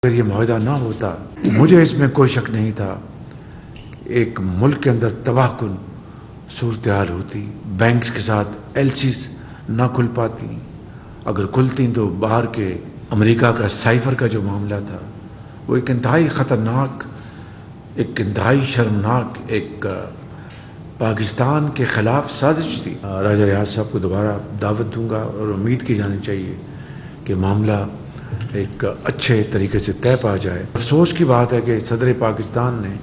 اگر یہ معاہدہ نہ ہوتا مجھے اس میں کوئی شک نہیں تھا ایک ملک کے اندر تباہ کن صورتحال ہوتی، بینکس کے ساتھ ایل سیز نہ کھل پاتی، اگر کھلتی تو باہر کے امریکہ کا سائفر کا جو معاملہ تھا وہ ایک انتہائی خطرناک، ایک انتہائی شرمناک، ایک پاکستان کے خلاف سازش تھی۔ راجہ ریاض صاحب کو دوبارہ دعوت دوں گا اور امید کی جانی چاہیے کہ معاملہ ایک اچھے طریقے سے طے پا جائے۔ افسوس کی بات ہے کہ صدر پاکستان نے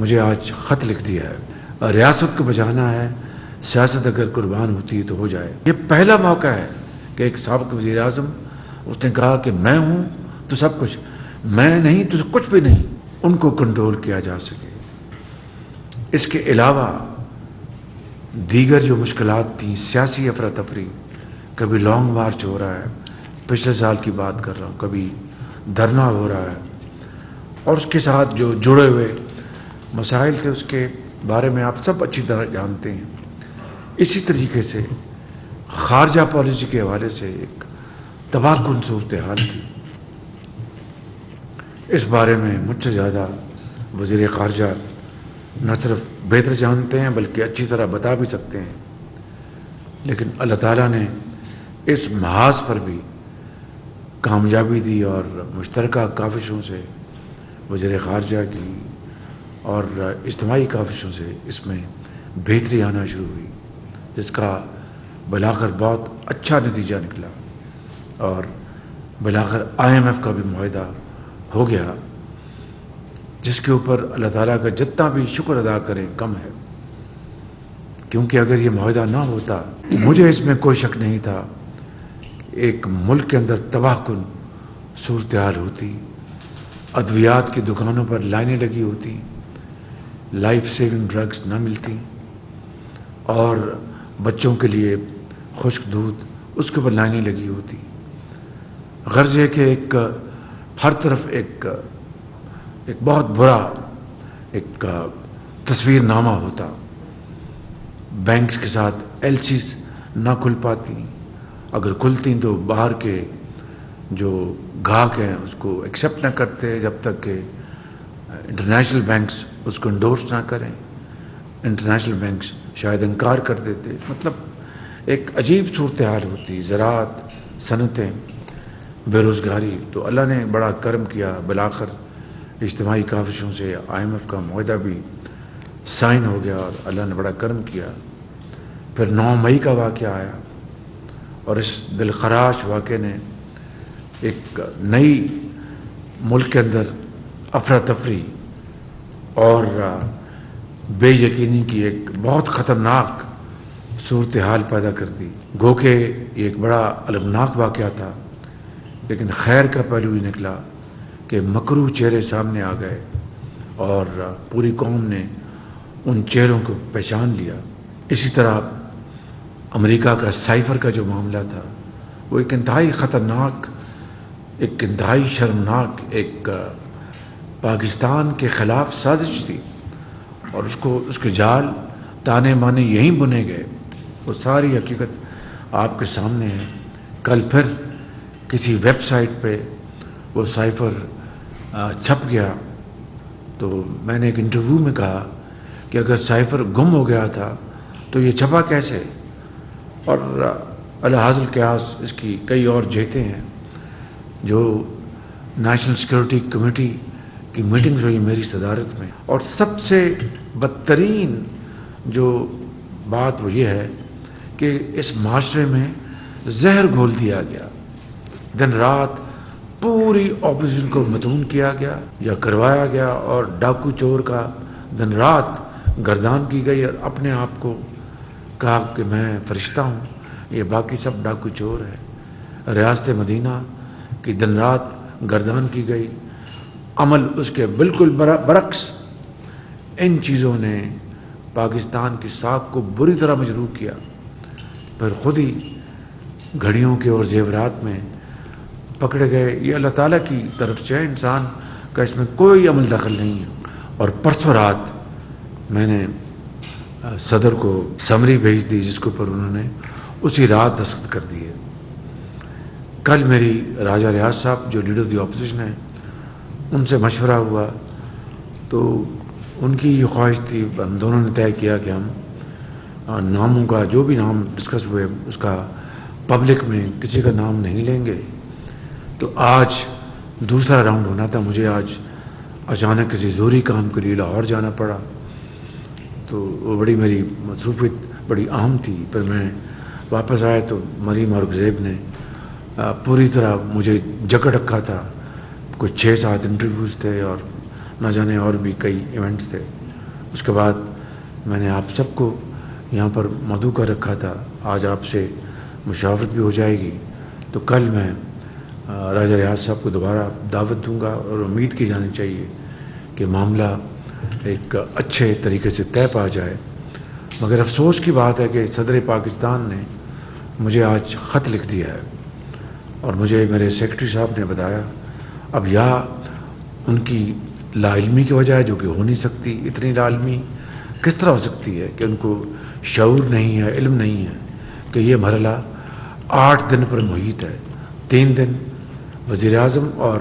مجھے آج خط لکھ دیا ہے، ریاست کو بچانا ہے، سیاست اگر قربان ہوتی ہے تو ہو جائے۔ یہ پہلا موقع ہے کہ ایک سابق وزیر اعظم اس نے کہا کہ میں ہوں تو سب کچھ، میں نہیں تو کچھ بھی نہیں، ان کو کنٹرول کیا جا سکے۔ اس کے علاوہ دیگر جو مشکلات تھیں، سیاسی افراتفری، کبھی لانگ مارچ ہو رہا ہے، پچھلے سال کی بات کر رہا ہوں، کبھی دھرنا ہو رہا ہے، اور اس کے ساتھ جو جڑے ہوئے مسائل تھے اس کے بارے میں آپ سب اچھی طرح جانتے ہیں۔ اسی طریقے سے خارجہ پالیسی کے حوالے سے ایک تباہ کن صورتحال تھی۔ اس بارے میں مجھ سے زیادہ وزیر خارجہ نہ صرف بہتر جانتے ہیں بلکہ اچھی طرح بتا بھی سکتے ہیں، لیکن اللہ تعالیٰ نے اس محاذ پر بھی کامیابی دی اور مشترکہ کاوشوں سے وزیر خارجہ کی اور اجتماعی کاوشوں سے اس میں بہتری آنا شروع ہوئی، جس کا بالآخر بہت اچھا نتیجہ نکلا اور بالآخر IMF کا بھی معاہدہ ہو گیا، جس کے اوپر اللہ تعالیٰ کا جتنا بھی شکر ادا کریں کم ہے، کیونکہ اگر یہ معاہدہ نہ ہوتا مجھے اس میں کوئی شک نہیں تھا ایک ملک کے اندر تباہ کن صورتحال ہوتی، ادویات کی دکانوں پر لائنیں لگی ہوتی، لائف سیونگ ڈرگز نہ ملتی، اور بچوں کے لیے خشک دودھ اس کے اوپر لائنیں لگی ہوتی۔ غرض یہ کہ ایک ہر طرف ایک بہت برا ایک تصویر نامہ ہوتا، بینکس کے ساتھ ایل سیز نہ کھل پاتی، اگر کھلتی تو باہر کے جو گاہک ہیں اس کو ایکسیپٹ نہ کرتے جب تک کہ انٹرنیشنل بینکس اس کو انڈورس نہ کریں، انٹرنیشنل بینکس شاید انکار کر دیتے، مطلب ایک عجیب صورتحال ہوتی، زراعت، صنعتیں، بے روزگاری۔ تو اللہ نے بڑا کرم کیا، بالآخر اجتماعی کاوشوں سے IMF کا معاہدہ بھی سائن ہو گیا اور اللہ نے بڑا کرم کیا۔ پھر 9 مئی کا واقعہ آیا اور اس دلخراش واقعے نے ایک نئی ملک کے اندر افراتفری اور بے یقینی کی ایک بہت خطرناک صورتحال پیدا کر دی۔ گو کہ یہ ایک بڑا المناک واقعہ تھا، لیکن خیر کا پہلو یہ نکلا کہ مکروہ چہرے سامنے آ گئے اور پوری قوم نے ان چہروں کو پہچان لیا۔ اسی طرح امریکہ کا سائفر کا جو معاملہ تھا وہ ایک انتہائی خطرناک، ایک انتہائی شرمناک، ایک پاکستان کے خلاف سازش تھی، اور اس کے جال تانے بانے یہیں بنے گئے۔ وہ ساری حقیقت آپ کے سامنے ہے۔ کل پھر کسی ویب سائٹ پہ وہ سائفر چھپ گیا، تو میں نے ایک انٹرویو میں کہا کہ اگر سائفر گم ہو گیا تھا تو یہ چھپا کیسے؟ اور الحاظ القیاس اس کی کئی اور جہتیں ہیں۔ جو نیشنل سیکورٹی کمیٹی کی میٹنگز ہوئی میری صدارت میں، اور سب سے بدترین جو بات وہ یہ ہے کہ اس معاشرے میں زہر گھول دیا گیا، دن رات پوری اپوزیشن کو مدعون کیا گیا یا کروایا گیا، اور ڈاکو چور کا دن رات گردان کی گئی، اور اپنے آپ کو کہا کہ میں فرشتہ ہوں، یہ باقی سب ڈاکو چور ہے۔ ریاست مدینہ کی دن رات گردان کی گئی، عمل اس کے بالکل برعکس۔ ان چیزوں نے پاکستان کی ساکھ کو بری طرح مجروح کیا۔ پھر خود ہی گھڑیوں کے اور زیورات میں پکڑے گئے۔ یہ اللہ تعالیٰ کی طرف سے ہے، انسان کا اس میں کوئی عمل دخل نہیں ہے۔ اور پرسوں رات میں نے صدر کو سمری بھیج دی، جس کے اوپر انہوں نے اسی رات دستخط کر دیے۔ کل میری راجہ ریاض صاحب جو لیڈر دی اپوزیشن ہیں ان سے مشورہ ہوا تو ان کی یہ خواہش تھی، ہم دونوں نے طے کیا کہ ہم ناموں کا جو بھی نام ڈسکس ہوئے اس کا پبلک میں کسی کا نام نہیں لیں گے۔ تو آج دوسرا راؤنڈ ہونا تھا، مجھے آج اچانک کسی ضروری کام کے لیے لاہور جانا پڑا، تو وہ بڑی میری مصروفیت بڑی اہم تھی۔ پھر میں واپس آیا تو مریم اور زیب نے پوری طرح مجھے جکڑ رکھا تھا، کوئی 6-7 انٹرویوز تھے اور نہ جانے اور بھی کئی ایونٹس تھے۔ اس کے بعد میں نے آپ سب کو یہاں پر مدعو کر رکھا تھا، آج آپ سے مشاورت بھی ہو جائے گی، تو کل میں راجہ ریاض صاحب کو دوبارہ دعوت دوں گا، اور امید کی جانی چاہیے کہ معاملہ ایک اچھے طریقے سے طے پا جائے۔ مگر افسوس کی بات ہے کہ صدر پاکستان نے مجھے آج خط لکھ دیا ہے، اور مجھے میرے سیکرٹری صاحب نے بتایا، اب یا ان کی لا علمی کی وجہ ہے جو کہ ہو نہیں سکتی، اتنی لا علمی کس طرح ہو سکتی ہے کہ ان کو شعور نہیں ہے، علم نہیں ہے کہ یہ مرحلہ 8 دن پر محیط ہے۔ 3 دن وزیر اعظم اور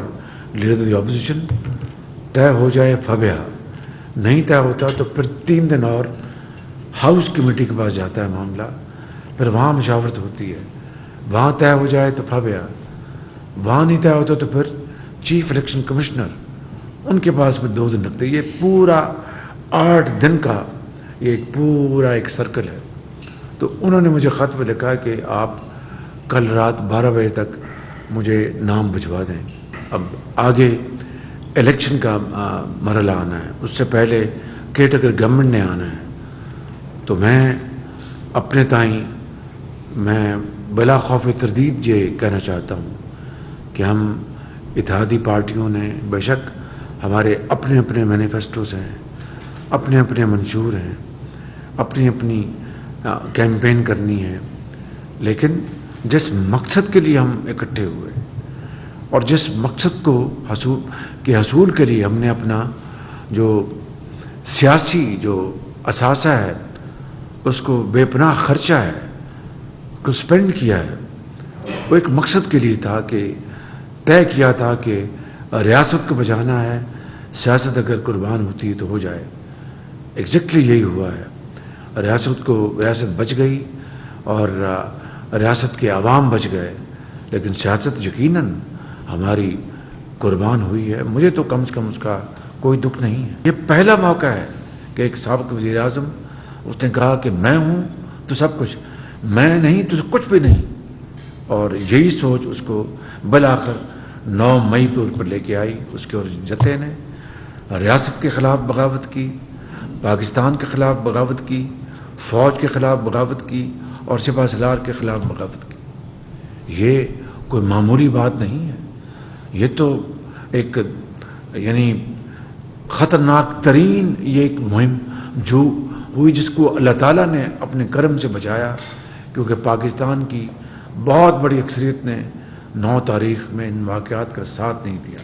لیڈر آف دی اپوزیشن طے ہو جائے فبیہ، نہیں طے ہوتا تو پھر 3 دن اور ہاؤس کمیٹی کے پاس جاتا ہے معاملہ، پھر وہاں مشاورت ہوتی ہے، وہاں طے ہو جائے تو فبیہ، وہاں نہیں طے ہوتا تو پھر چیف الیکشن کمشنر ان کے پاس میں 2 دن رکھتے۔ یہ پورا 8 دن کا یہ ایک پورا ایک سرکل ہے۔ تو انہوں نے مجھے خط میں لکھا کہ آپ کل رات 12 بجے تک مجھے نام بھجوا دیں۔ اب آگے الیکشن کا مرحلہ آنا ہے، اس سے پہلے کیٹیگری گورنمنٹ نے آنا ہے، تو میں اپنے تائیں میں بلا خوف تردید یہ کہنا چاہتا ہوں کہ ہم اتحادی پارٹیوں نے بے شک ہمارے اپنے اپنے مینیفیسٹوز ہیں، اپنے اپنے منشور ہیں، اپنی اپنی کیمپین کرنی ہے، لیکن جس مقصد کے لیے ہم اکٹھے ہوئے اور جس مقصد کو حصول کے لیے ہم نے اپنا جو سیاسی جو اثاثہ ہے اس کو بے پناہ خرچہ ہے کو سپینڈ کیا ہے، وہ ایک مقصد کے لیے تھا کہ طے کیا تھا کہ ریاست کو بچانا ہے، سیاست اگر قربان ہوتی ہے تو ہو جائے۔ ایگزیکٹلی یہی ہوا ہے، ریاست بچ گئی اور ریاست کے عوام بچ گئے، لیکن سیاست یقیناً ہماری قربان ہوئی ہے۔ مجھے تو کم سے کم اس کا کوئی دکھ نہیں ہے۔ یہ پہلا موقع ہے کہ ایک سابق وزیر اعظم اس نے کہا کہ میں ہوں تو سب کچھ، میں نہیں تو کچھ بھی نہیں، اور یہی سوچ اس کو بالآخر 9 مئی پہ اوپر لے کے آئی۔ اس کے اور جتھے نے ریاست کے خلاف بغاوت کی، پاکستان کے خلاف بغاوت کی، فوج کے خلاف بغاوت کی، اور سپہ سالار کے خلاف بغاوت کی۔ یہ کوئی معمولی بات نہیں ہے، یہ تو ایک یعنی خطرناک ترین یہ ایک مہم جو ہوئی، جس کو اللہ تعالیٰ نے اپنے کرم سے بچایا، کیونکہ پاکستان کی بہت بڑی اکثریت نے 9 تاریخ میں ان واقعات کا ساتھ نہیں دیا۔